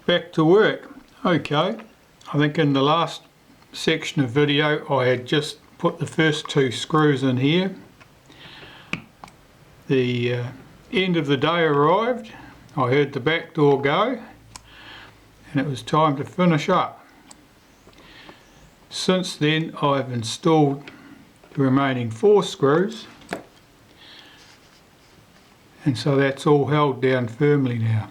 back to work. Okay, I think in the last section of video I had just put the first two screws in here. The end of the day arrived, I heard the back door go, and it was time to finish up. Since then I've installed the remaining 4 screws, and so that's all held down firmly now.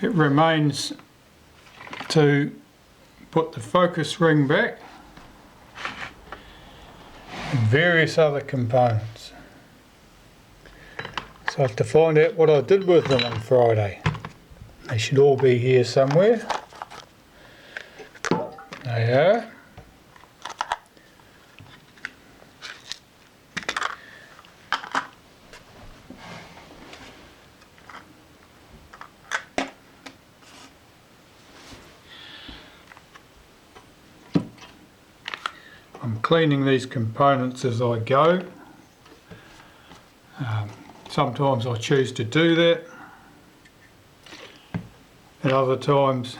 It remains to put the focus ring back and various other components. So I have to find out what I did with them on Friday. They should all be here somewhere. They are. I'm cleaning these components as I go. Sometimes I choose to do that. At other times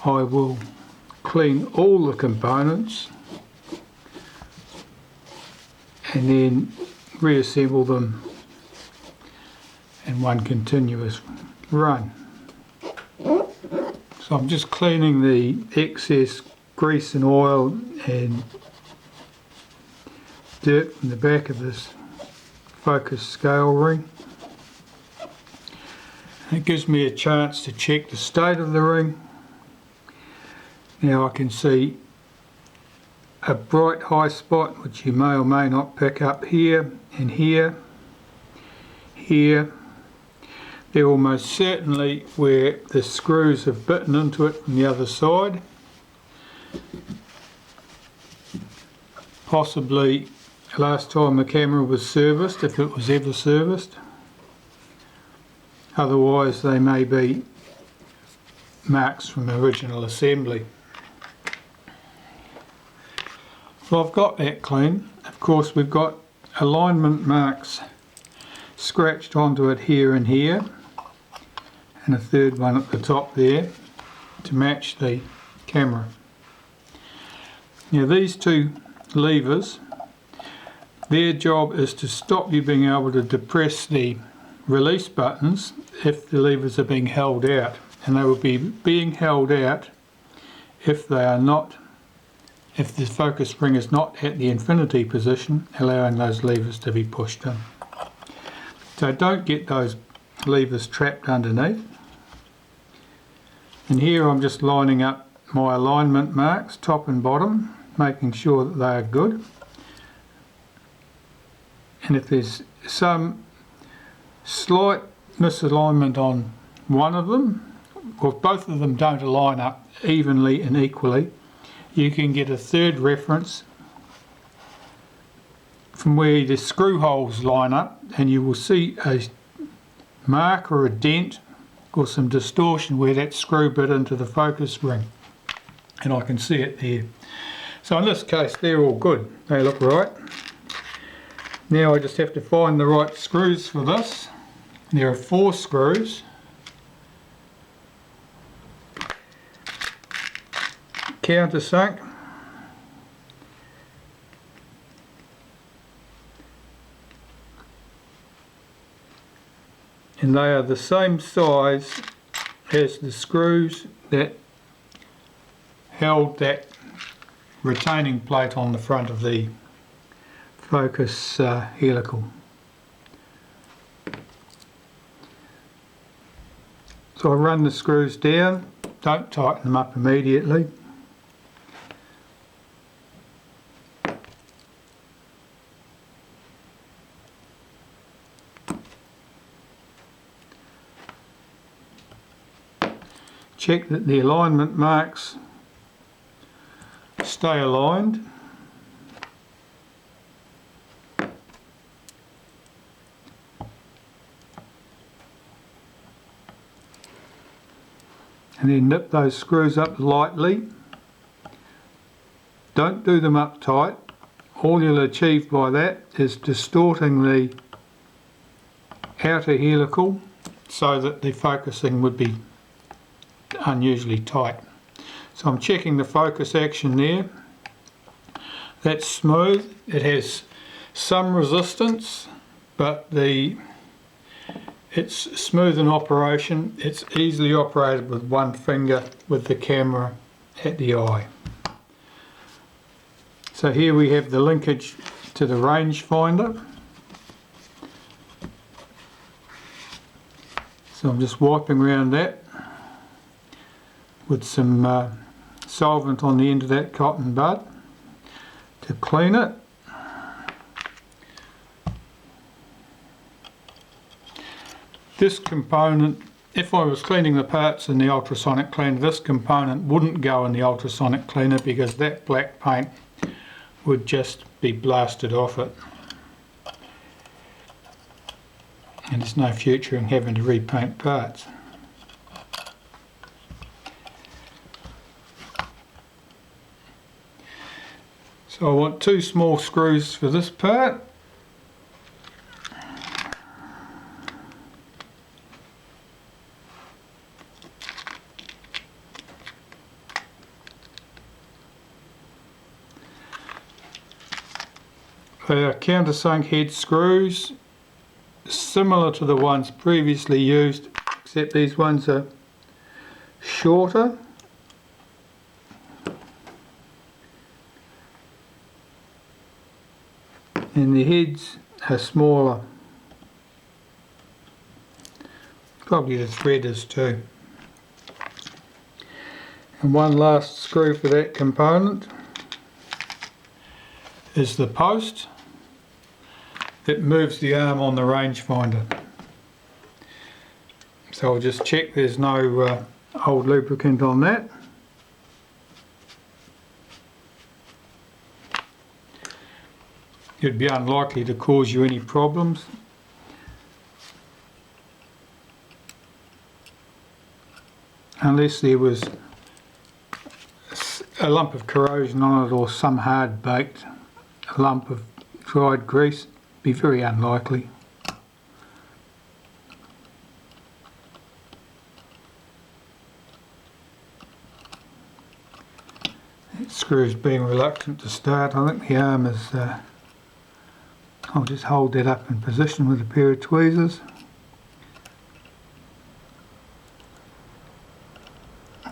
I will clean all the components and then reassemble them in one continuous run. So I'm just cleaning the excess grease and oil and dirt from the back of this focus scale ring. It gives me a chance to check the state of the ring. Now I can see a bright high spot which you may or may not pick up here and here. Here. They're almost certainly where the screws have bitten into it from the other side. Possibly last time the camera was serviced, if it was ever serviced. Otherwise they may be marks from the original assembly. So I've got that clean. Of course we've got alignment marks scratched onto it here and here, and a third one at the top there to match the camera. Now these two levers, their job is to stop you being able to depress the release buttons if the levers are being held out, and they will be being held out if they are not, if the focus spring is not at the infinity position, allowing those levers to be pushed in. So don't get those levers trapped underneath. And here I'm just lining up my alignment marks, top and bottom, making sure that they are good. And if there's some slight misalignment on one of them, or if both of them don't align up evenly and equally, you can get a third reference from where the screw holes line up, and you will see a mark or a dent or some distortion where that screw bit into the focus ring, and I can see it there. So in this case they're all good, they look right. Now I just have to find the right screws for this. There are 4 screws. Countersunk. And they are the same size as the screws that held that retaining plate on the front of the focus helical. So I run the screws down, don't tighten them up immediately. Check that the alignment marks stay aligned. And then nip those screws up lightly. Don't do them up tight all you'll achieve by that is distorting the outer helical so that the focusing would be unusually tight. So I'm checking the focus action there. That's smooth. It has some resistance, but it's smooth in operation. It's easily operated with one finger with the camera at the eye. So here we have the linkage to the rangefinder. So I'm just wiping around that with some solvent on the end of that cotton bud to clean it. This component, if I was cleaning the parts in the ultrasonic cleaner, this component wouldn't go in the ultrasonic cleaner because that black paint would just be blasted off it. And there's no future in having to repaint parts. So I want 2 small screws for this part. They are countersunk head screws, similar to the ones previously used, except these ones are shorter. And the heads are smaller. Probably the thread is too. And one last screw for that component is the post that moves the arm on the rangefinder. So I'll just check there's no old lubricant on that. It'd be unlikely to cause you any problems. Unless there was a lump of corrosion on it or some hard baked lump of dried grease. Be very unlikely. That screw's being reluctant to start. I think the arm is I'll just hold that up in position with a pair of tweezers.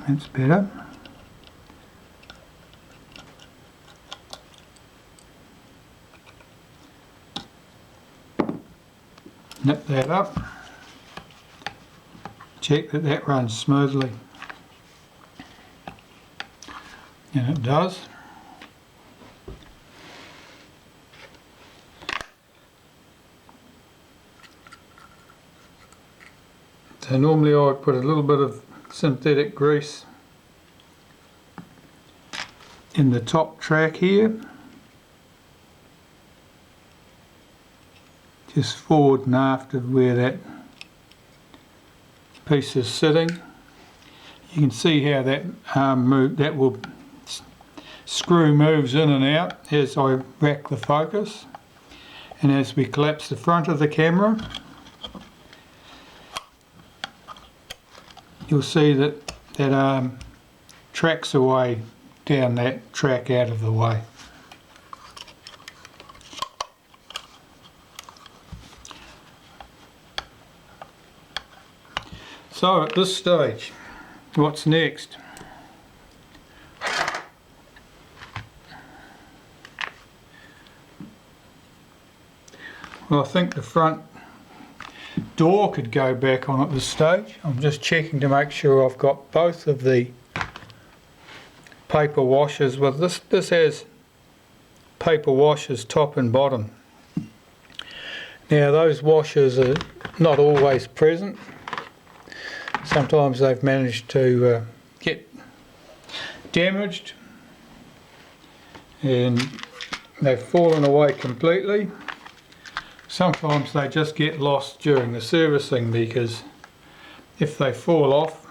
That's better. Nip that up. Check that that runs smoothly. And it does. So normally I would put a little bit of synthetic grease in the top track here, just forward and after where that piece is sitting. You can see how that screw moves in and out as I rack the focus, and as we collapse the front of the camera, you'll see that that arm tracks away down that track out of the way. So at this stage, what's next? Well, I think the front door could go back on at this stage. I'm just checking to make sure I've got both of the paper washers. Well, this has paper washers top and bottom. Now those washers are not always present. Sometimes they've managed to get damaged and they've fallen away completely. Sometimes they just get lost during the servicing, because if they fall off,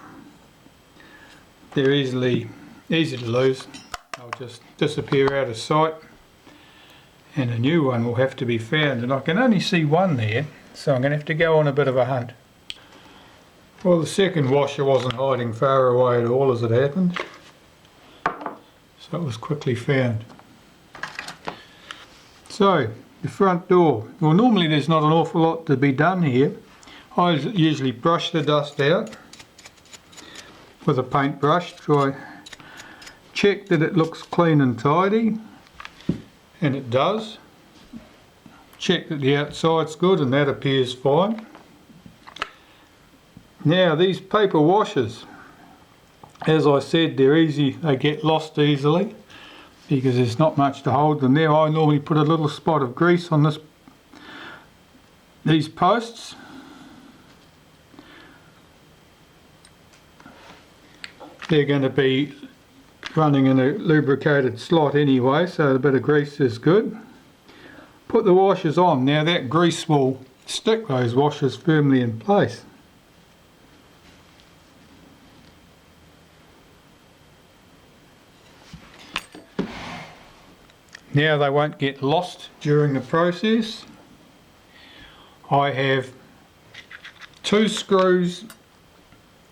they're easy to lose. They'll just disappear out of sight, and a new one will have to be found, and I can only see one there, so I'm going to have to go on a bit of a hunt. Well, the second washer wasn't hiding far away at all as it happened, so it was quickly found. So, the front door. Well, normally there's not an awful lot to be done here. I usually brush the dust out with a paintbrush, check that it looks clean and tidy, and it does. Check that the outside's good, and that appears fine. Now these paper washers, as I said, they're easy, they get lost easily because there's not much to hold them there. I normally put a little spot of grease on these posts. They're going to be running in a lubricated slot anyway, so a bit of grease is good. Put the washers on. Now that grease will stick those washers firmly in place. Now they won't get lost during the process. I have 2 screws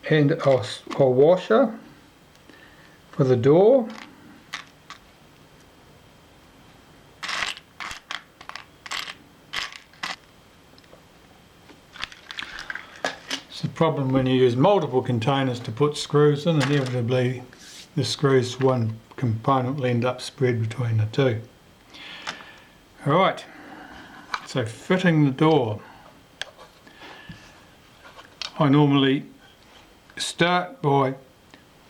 and a washer for the door. It's the problem when you use multiple containers to put screws in, inevitably the screws for one component will end up spread between the two. Alright, so fitting the door. I normally start by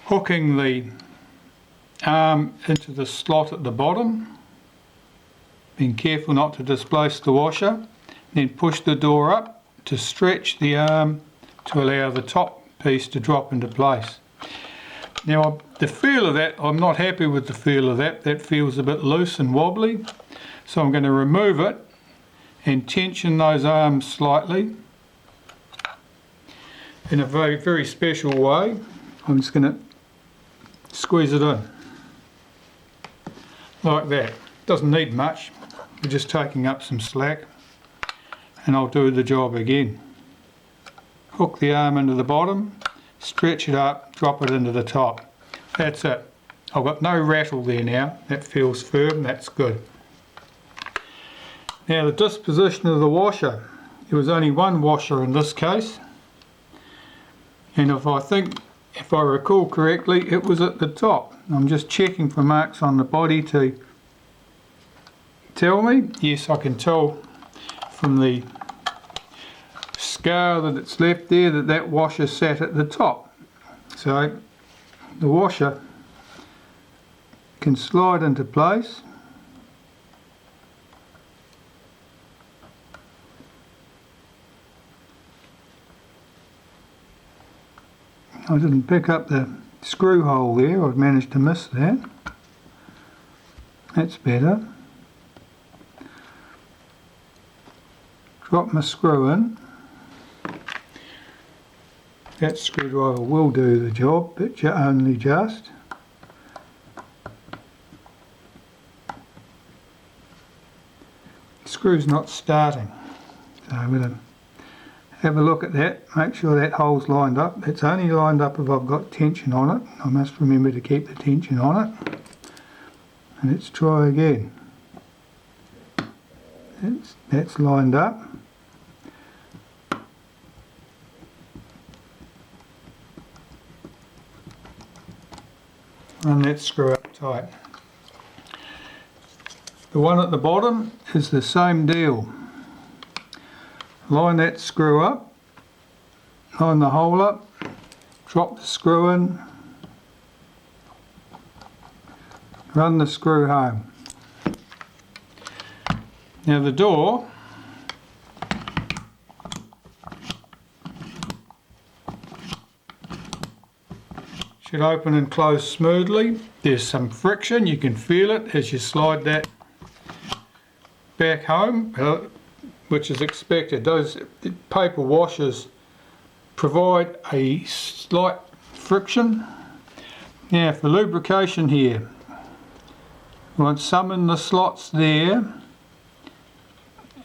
hooking the arm into the slot at the bottom, being careful not to displace the washer, then push the door up to stretch the arm to allow the top piece to drop into place. Now the feel of that, I'm not happy with the feel of that. That feels a bit loose and wobbly, so I'm going to remove it and tension those arms slightly in a very, very special way. I'm just going to squeeze it in like that. Doesn't need much, we're just taking up some slack, and I'll do the job again. Hook the arm into the bottom, stretch it up, drop it into the top. That's it. I've got no rattle there now. That feels firm, that's good. Now the disposition of the washer. There was only one washer in this case, and if I recall correctly, it was at the top. I'm just checking for marks on the body to tell me. Yes, I can tell from the scar that it's left there that washer sat at the top. So the washer can slide into place. I didn't pick up the screw hole there, I've managed to miss that. That's better. Drop my screw in. That screwdriver will do the job, but only just. The screw's not starting, so I'm going to have a look at that, make sure that hole's lined up. It's only lined up if I've got tension on it. I must remember to keep the tension on it. And let's try again. That's lined up. And let's screw up tight. The one at the bottom is the same deal. Line that screw up, line the hole up, drop the screw in, run the screw home. Now the door should open and close smoothly. There's some friction, you can feel it as you slide that back home, which is expected. Those paper washers provide a slight friction. Now for lubrication here, we want some in the slots there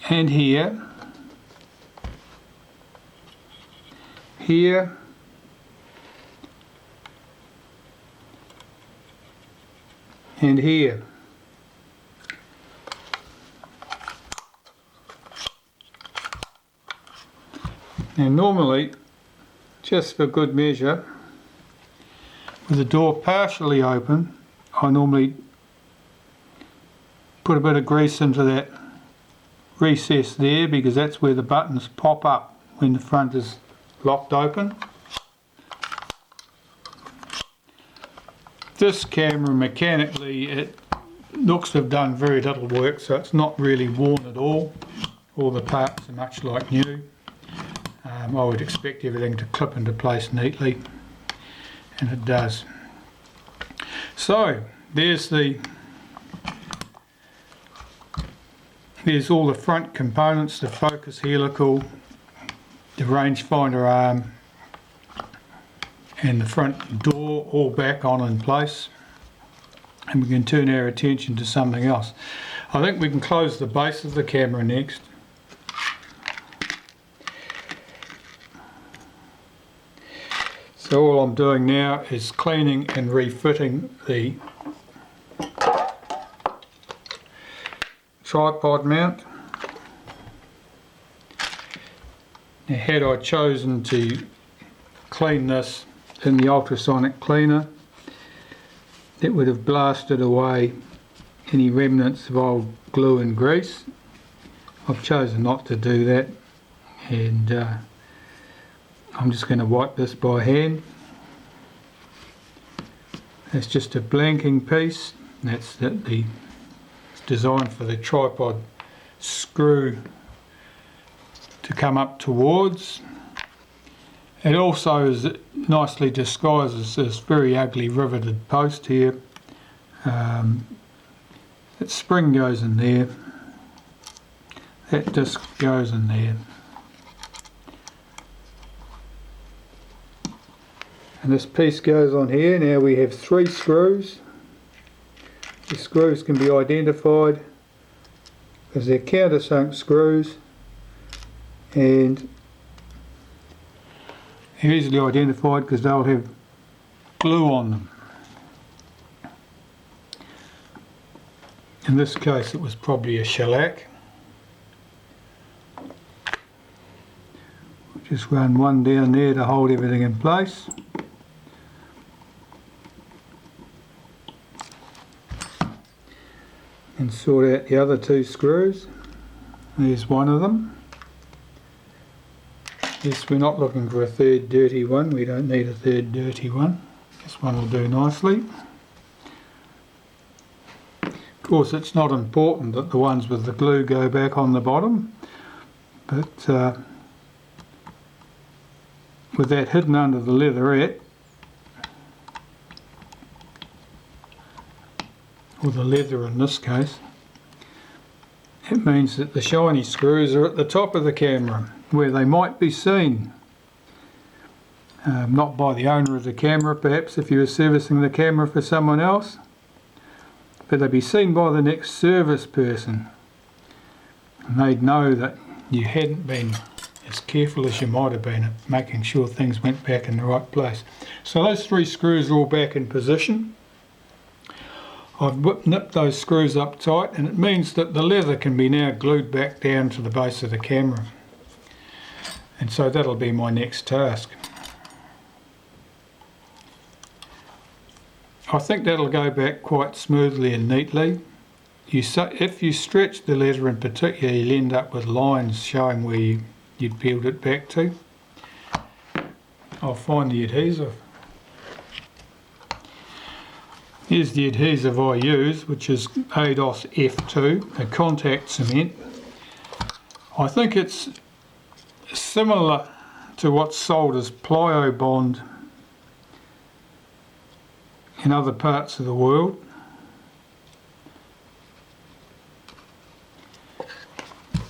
and here, here, and here. Now normally, just for good measure, with the door partially open, I normally put a bit of grease into that recess there, because that's where the buttons pop up when the front is locked open. This camera mechanically, it looks to have done very little work, so it's not really worn at all. All the parts are much like new. I would expect everything to clip into place neatly, and it does. So there's all the front components, the focus helical, the rangefinder arm, and the front door all back on in place, and we can turn our attention to something else. I think we can close the base of the camera next. So all I'm doing now is cleaning and refitting the tripod mount. Now, had I chosen to clean this in the ultrasonic cleaner, it would have blasted away any remnants of old glue and grease. I've chosen not to do that, and I'm just going to wipe this by hand. It's just a blanking piece. That's it's designed for the tripod screw to come up towards. It also is nicely disguised as this very ugly riveted post here. That spring goes in there. That disc goes in there. And this piece goes on here. Now we have 3 screws. The screws can be identified as they're countersunk screws, and they're easily identified because they'll have glue on them. In this case it was probably a shellac. Just run one down there to hold everything in place. And sort out the other 2 screws. There's one of them. Yes, we're not looking for a third dirty one. We don't need a third dirty one. This one will do nicely. Of course, it's not important that the ones with the glue go back on the bottom, but with that hidden under the leatherette, or the leather in this case, it means that the shiny screws are at the top of the camera, where they might be seen. Not by the owner of the camera, perhaps if you were servicing the camera for someone else, but they'd be seen by the next service person, and they'd know that you hadn't been as careful as you might have been at making sure things went back in the right place. So those 3 screws are all back in position. I've nipped those screws up tight, and it means that the leather can be now glued back down to the base of the camera. And so that'll be my next task. I think that'll go back quite smoothly and neatly. If you stretch the leather in particular, you'll end up with lines showing where you'd peeled it back to. I'll find the adhesive. Here's the adhesive I use, which is ADOS F2, a contact cement. I think it's similar to what's sold as Plyobond in other parts of the world.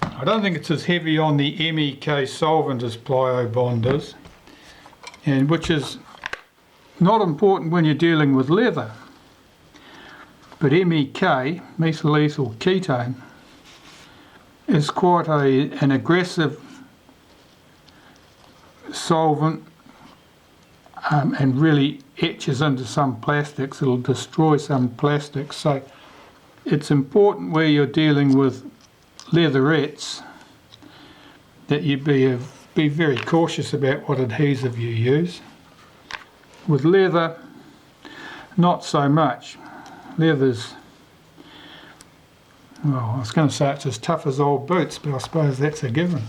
I don't think it's as heavy on the MEK solvent as Plyobond is, and which is not important when you're dealing with leather. But MEK, methyl ethyl ketone, is quite an aggressive solvent, and really etches into some plastics. It'll destroy some plastics, so it's important where you're dealing with leatherettes that you be very cautious about what adhesive you use. With leather, not so much. Leather's, well, I was going to say it's as tough as old boots, but I suppose that's a given.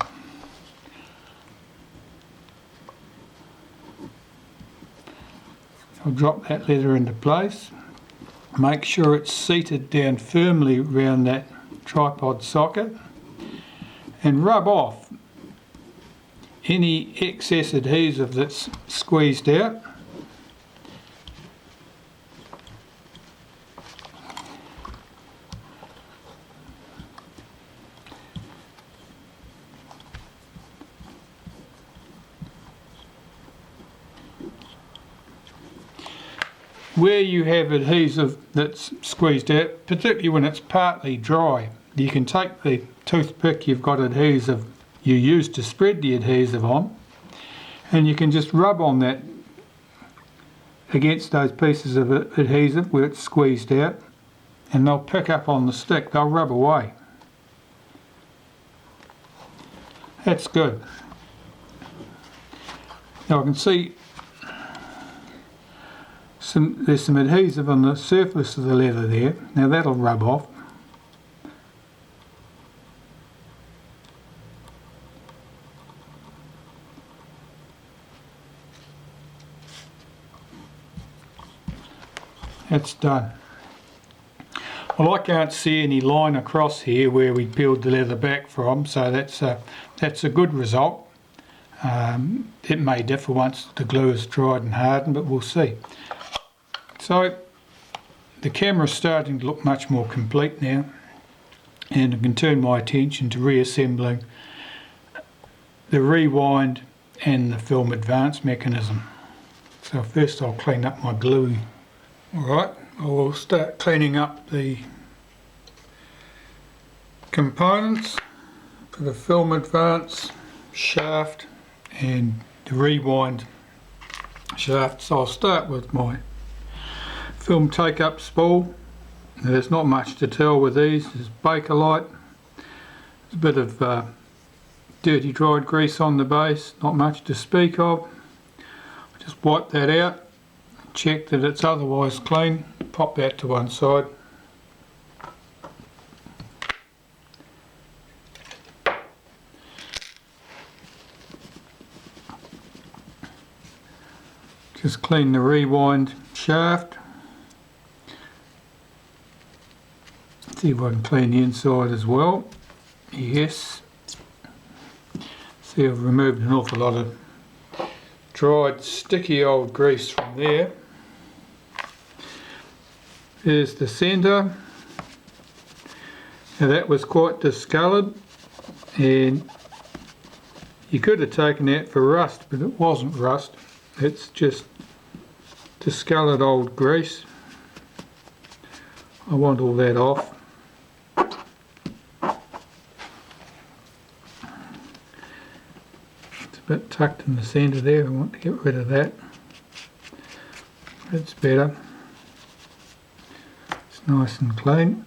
I'll drop that leather into place. Make sure it's seated down firmly around that tripod socket, and rub off any excess adhesive that's squeezed out. Where you have adhesive that's squeezed out, particularly when it's partly dry, you can take the toothpick you've got adhesive you used to spread the adhesive on, and you can just rub on that against those pieces of adhesive where it's squeezed out, and they'll pick up on the stick, they'll rub away. That's good. Now I can see there's some adhesive on the surface of the leather there. Now that'll rub off. That's done. Well, I can't see any line across here where we peeled the leather back from, so that's a good result. It may differ once the glue is dried and hardened, but we'll see. So the camera's starting to look much more complete now, and I can turn my attention to reassembling the rewind and the film advance mechanism. So first I'll clean up my glue. Alright, I will start cleaning up the components for the film advance shaft and the rewind shaft. So I'll start with my film take-up spool. There's not much to tell with these. There's Bakelite, there's a bit of dirty dried grease on the base, not much to speak of. Just wipe that out, check that it's otherwise clean, pop that to one side. Just clean the rewind shaft. See if I can clean the inside as well. Yes. See, I've removed an awful lot of dried sticky old grease from there. There's the centre. Now that was quite discoloured, and you could have taken that for rust, but it wasn't rust. It's just discoloured old grease. I want all that off. It's a bit tucked in the centre there. I want to get rid of that. That's better. It's nice and clean.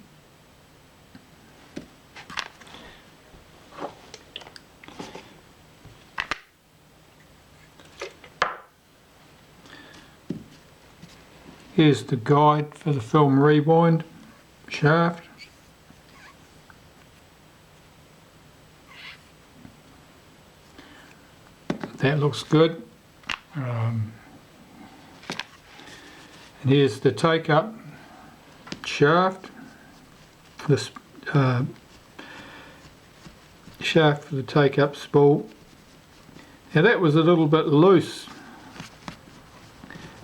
Here's the guide for the film rewind shaft. That looks good. And here's the take-up shaft. This shaft for the take-up spool. Now that was a little bit loose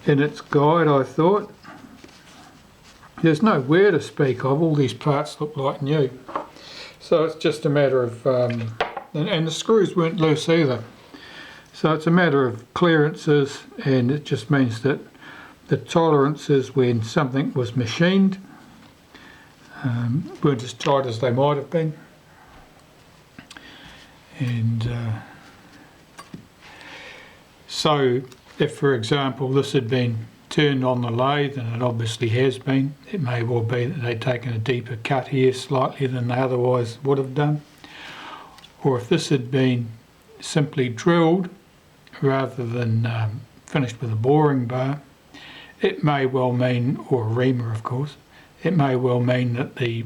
in its guide, I thought. There's no wear to speak of, all these parts look like new. So it's just a matter of, and the screws weren't loose either. So it's a matter of clearances, and it just means that the tolerances when something was machined weren't as tight as they might have been. And so if, for example, this had been turned on the lathe, and it obviously has been, it may well be that they've taken a deeper cut here slightly than they otherwise would have done. Or if this had been simply drilled rather than finished with a boring bar, it may well mean, or a reamer of course, it may well mean that the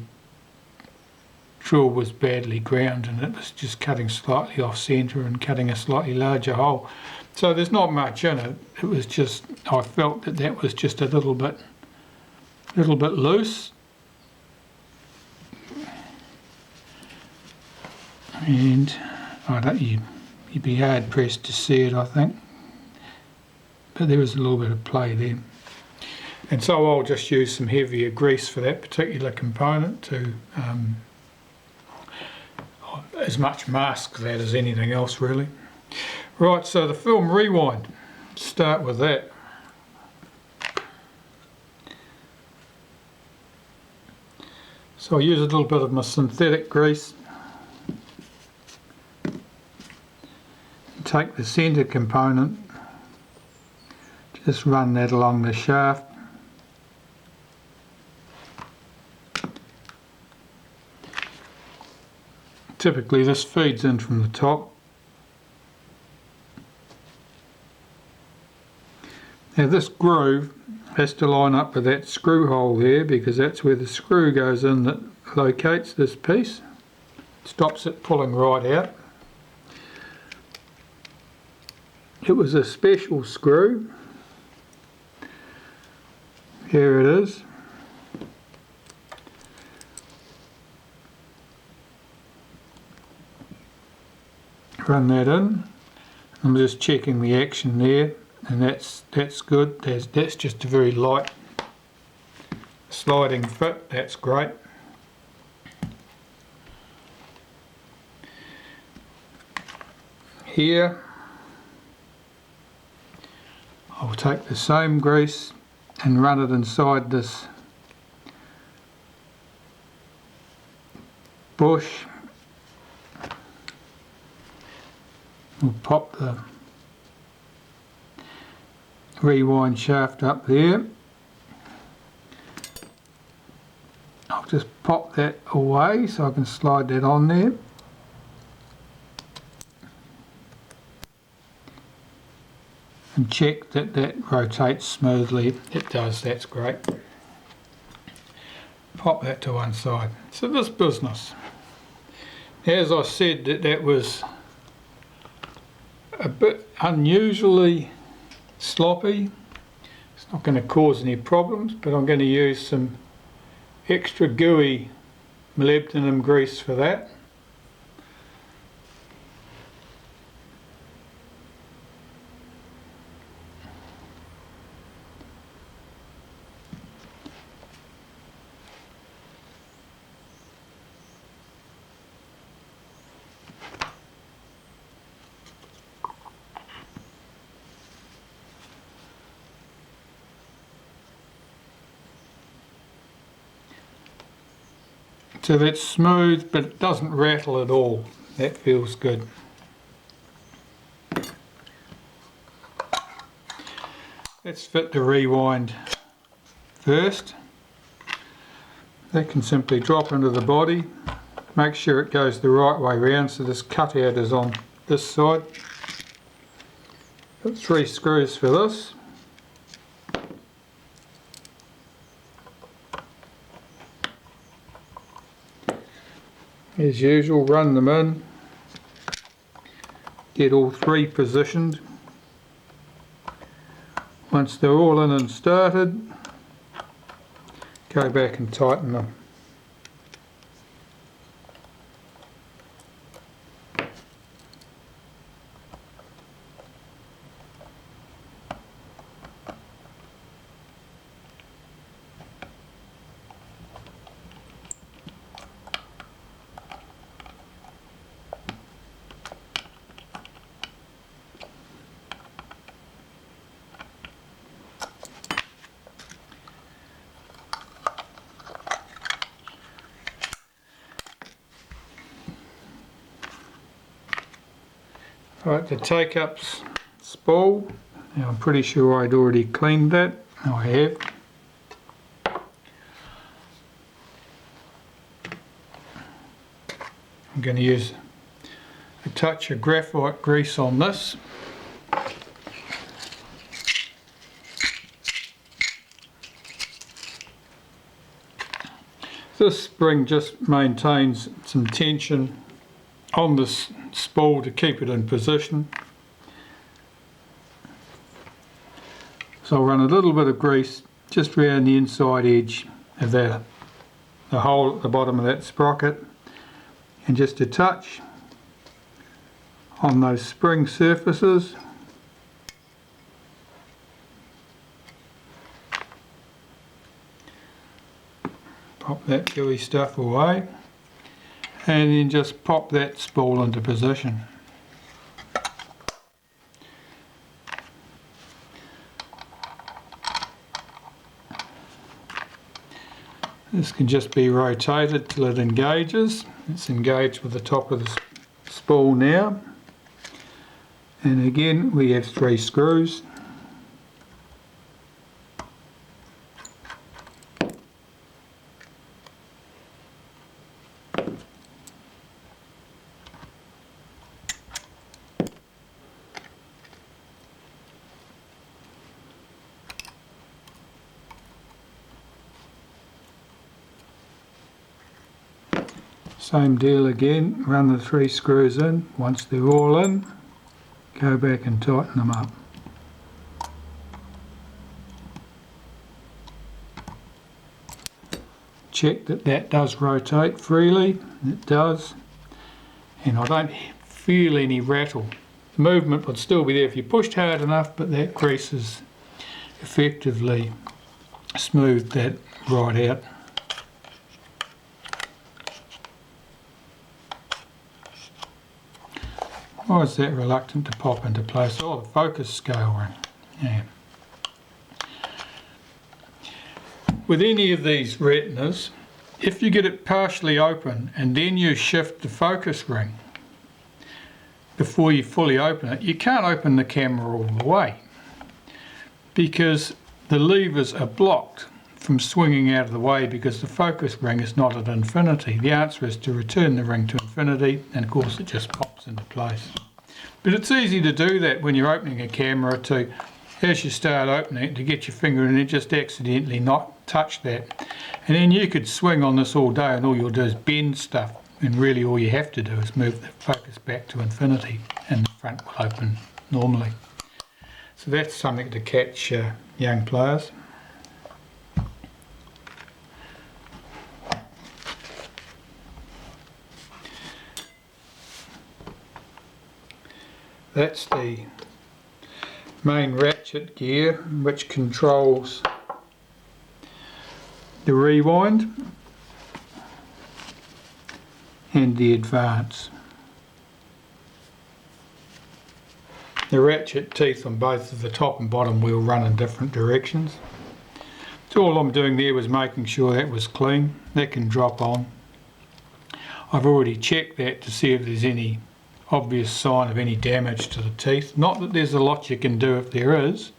drill was badly ground and it was just cutting slightly off centre and cutting a slightly larger hole. So there's not much in it. It was just, I felt that that was just a little bit loose. And you'd be hard pressed to see it, I think. But there was a little bit of play there. And so I'll just use some heavier grease for that particular component to as much mask that as anything else really. Right, so the film rewind, start with that. So I use a little bit of my synthetic grease. Take the centre component, just run that along the shaft. Typically this feeds in from the top. Now this groove has to line up with that screw hole there, because that's where the screw goes in that locates this piece, stops it pulling right out. It was a special screw. Here it is. Run that in. I'm just checking the action there, and that's good. That's just a very light sliding fit. That's great. Here I'll take the same grease and run it inside this bush. We'll pop the rewind shaft up there. I'll just pop that away so I can slide that on there. And check that that rotates smoothly. It does, that's great. Pop that to one side. So this business, as I said, that was a bit unusually sloppy. It's not going to cause any problems, but I'm going to use some extra gooey molybdenum grease for that. So that's smooth, but it doesn't rattle at all. That feels good. Let's fit the rewind first. That can simply drop into the body. Make sure it goes the right way round, so this cutout is on this side. Got 3 screws for this. As usual, run them in, get all 3 positioned. Once they're all in and started, go back and tighten them. Right, the take-up spool. Now I'm pretty sure I'd already cleaned that. I have. I'm going to use a touch of graphite grease on this. This spring just maintains some tension on this spool to keep it in position. So I'll run a little bit of grease just around the inside edge of the hole at the bottom of that sprocket, and just a touch on those spring surfaces. Pop that gooey stuff away, and then just pop that spool into position. This can just be rotated till it engages. It's engaged with the top of the spool now. And again, we have 3 screws. Same deal again, run the 3 screws in. Once they're all in, go back and tighten them up. Check that that does rotate freely. It does, and I don't feel any rattle. The movement would still be there if you pushed hard enough, but that grease has effectively smoothed that right out. Why is that reluctant to pop into place? Oh, the focus scale ring. Yeah. With any of these retinas, if you get it partially open and then you shift the focus ring before you fully open it, you can't open the camera all the way because the levers are blocked from swinging out of the way because the focus ring is not at infinity. The answer is to return the ring to infinity, and of course it just pops into place. But it's easy to do that when you're opening a camera to, as you start opening it, to get your finger in it, just accidentally not touch that. And then you could swing on this all day and all you'll do is bend stuff, and really all you have to do is move the focus back to infinity and the front will open normally. So that's something to catch young players. That's the main ratchet gear which controls the rewind and the advance. The ratchet teeth on both of the top and bottom wheel run in different directions. So all I'm doing there was making sure that was clean. That can drop on. I've already checked that to see if there's any obvious sign of any damage to the teeth. Not that there's a lot you can do if there is.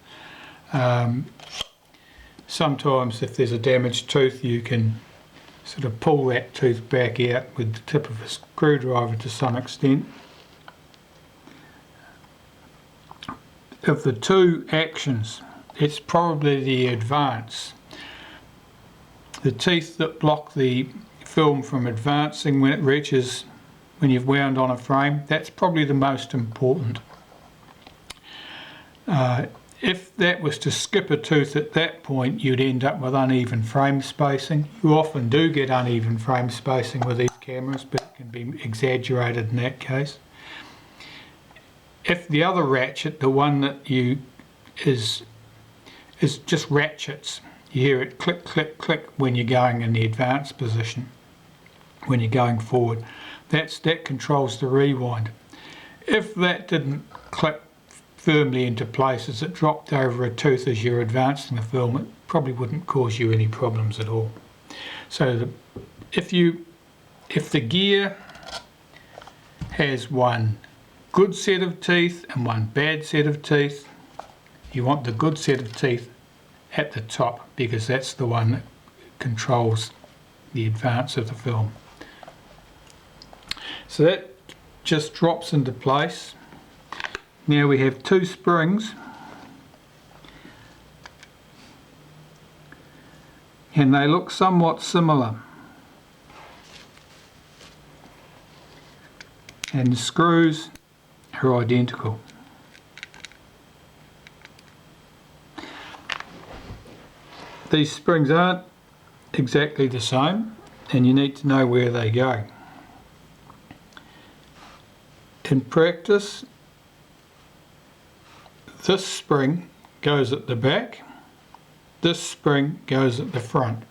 Sometimes if there's a damaged tooth you can sort of pull that tooth back out with the tip of a screwdriver to some extent. Of the 2 actions, it's probably the advance. The teeth that block the film from advancing when it reaches, when you've wound on a frame, that's probably the most important. If that was to skip a tooth at that point, you'd end up with uneven frame spacing. You often do get uneven frame spacing with these cameras, but it can be exaggerated in that case. If the other ratchet, the one that is just ratchets, you hear it click, click, click when you're going in the advanced position, when you're going forward. That controls the rewind. If that didn't click firmly into place as it dropped over a tooth as you're advancing the film, it probably wouldn't cause you any problems at all. So if the gear has one good set of teeth and one bad set of teeth. You want the good set of teeth at the top because that's the one that controls the advance of the film. So that just drops into place. Now we have two springs, and they look somewhat similar, and the screws are identical. These springs aren't exactly the same, and you need to know where they go. In practice, this spring goes at the back, this spring goes at the front.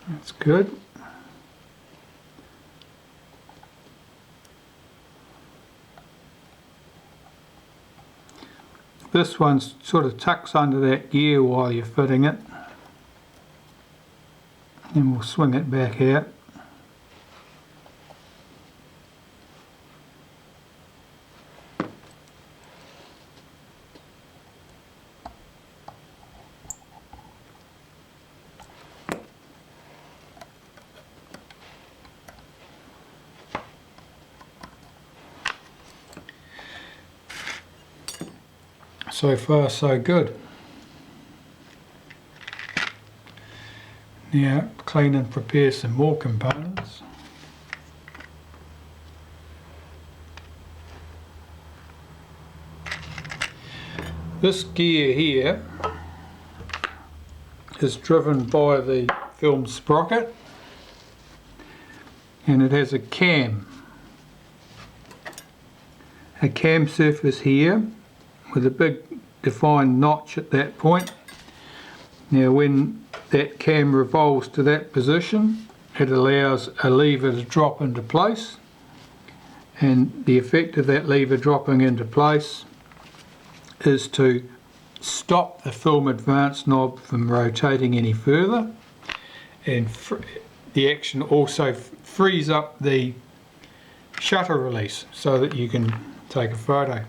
That's good. This one sort of tucks under that gear while you're fitting it, and we'll swing it back out. So far so good. Now clean and prepare some more components. This gear here is driven by the film sprocket, and it has a cam surface here with a big defined notch at that point. Now when that cam revolves to that position, it allows a lever to drop into place, and the effect of that lever dropping into place is to stop the film advance knob from rotating any further, and the action also frees up the shutter release so that you can take a photo.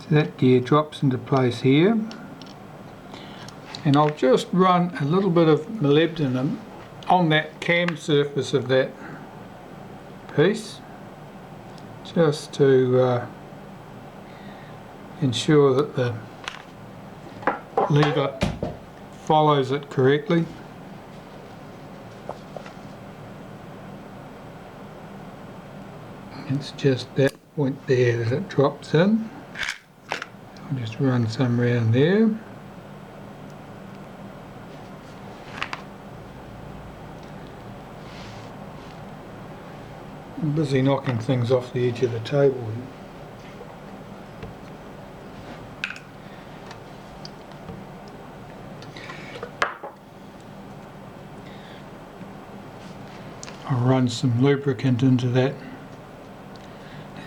So that gear drops into place here, and I'll just run a little bit of molybdenum on that cam surface of that piece just to ensure that the lever follows it correctly. It's just that point there that it drops in. I'll just run some around there. I'm busy knocking things off the edge of the table. I'll run some lubricant into that.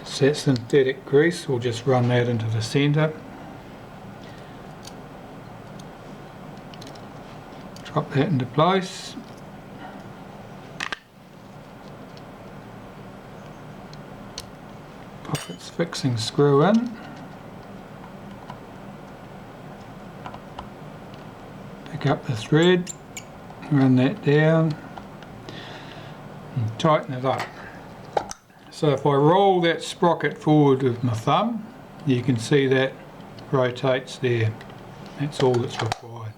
It's that synthetic grease. We'll just run that into the centre. Drop that into place. Pop its fixing screw in. Pick up the thread, run that down, and tighten it up. So if I roll that sprocket forward with my thumb, you can see that rotates there. That's all that's required.